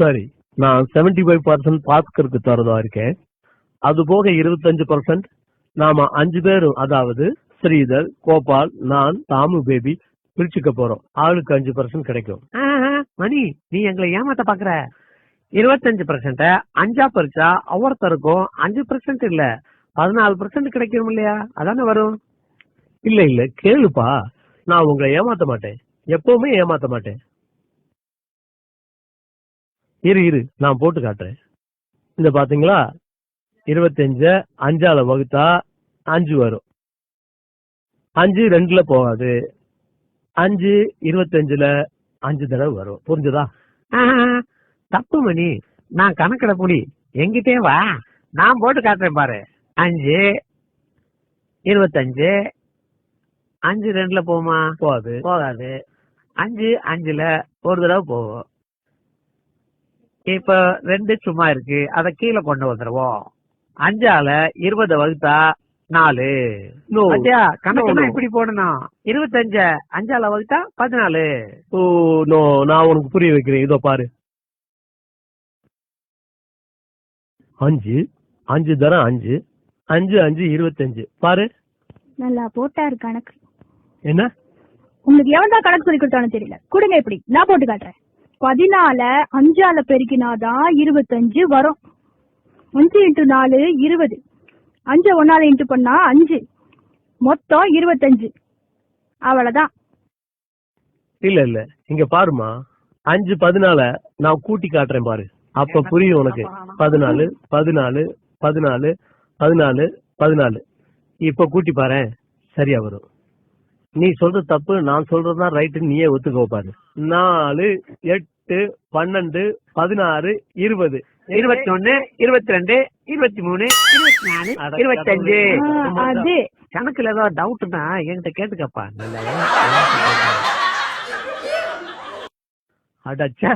சரி, நான் 75% பாஸ்கருக்கு தரதா இருக்கேன். அது போக 25% நாம 5 பேரும், அதாவது ஸ்ரீதர், கோபால், நான், தாமு பேபி பிரிச்சுக்க போறோம். ஆளுக்கு 5% கிடைக்கும். மணி, நீ எங்களை ஏமாத்த பாக்குற. 25% 5ஆ பறிச்சா ஒவ்வொருத்தருக்கும் 5% இல்ல 14% கிடைக்கும் இல்லையா? அதானே வரும். இல்ல இல்ல, கேளுப்பா, நான் உங்களை ஏமாத்த மாட்டேன், எப்பவுமே ஏமாத்த மாட்டேன். இரு நான் போட்டு காட்டுறேன். இந்த பாத்தீங்களா, 25 5ஆல வகுத்தா 5 வரும். 5 2ல போகாது. 5 25ல 5 தடவை வரும். புரிஞ்சுதா? தப்பு மணி, நான் கணக்கிட புடி, எங்கிட்டே வா, நான் போட்டு காட்டுறேன் பாரு. 5 25 5 2ல போகுமா? போகாது. 5 5ல ஒரு தடவை போகும். இப்ப 2 சும்மா இருக்கு, அத கீழே கொண்டு வந்துருவோம். 5ஆல 20 வகுத்தா 4. கணக்கு இப்படி போடணும். 25 5ஆல வகுத்தா 14. ஓ நோ, நான் உனக்கு புரிய வைக்கிறேன். இதோ பாரு, 5 5 தரம் 5 5 5 25. பாரு, நல்லா போட்டாரு கணக்கு. என்ன உங்களுக்கு எவன் தான் கணக்கு சொல்லி கொடுத்தானு தெரியல. கொடுங்க, எப்படி நான் போட்டு காட்டுறேன். 14 5ஆல பெருக்கினாதான் 25 வரும். 5 × 4 20. 5 1ஆல இன்ட்டு பண்ணா 5, மொத்தம் 25. அவ்வளவுதான். இல்ல இல்ல, இங்க பாருமா, 5 14 நான் கூட்டி காட்டுறேன் பாரு, அப்ப புரியும் உனக்கு. 14 14 14 14 14. இப்ப கூட்டி பாரு, சரியா வரும். நீ சொல்றது தப்பு, நான் சொல்றதுதான் ரைட்டு, நீயே ஒத்துக்கோ பாரு. 4 8 12 16 20 21 22 23 24 25. அது கணக்குல ஏதாவது டவுட்னா என்கிட்ட கேட்டுக்கப்பா. அடச்சா,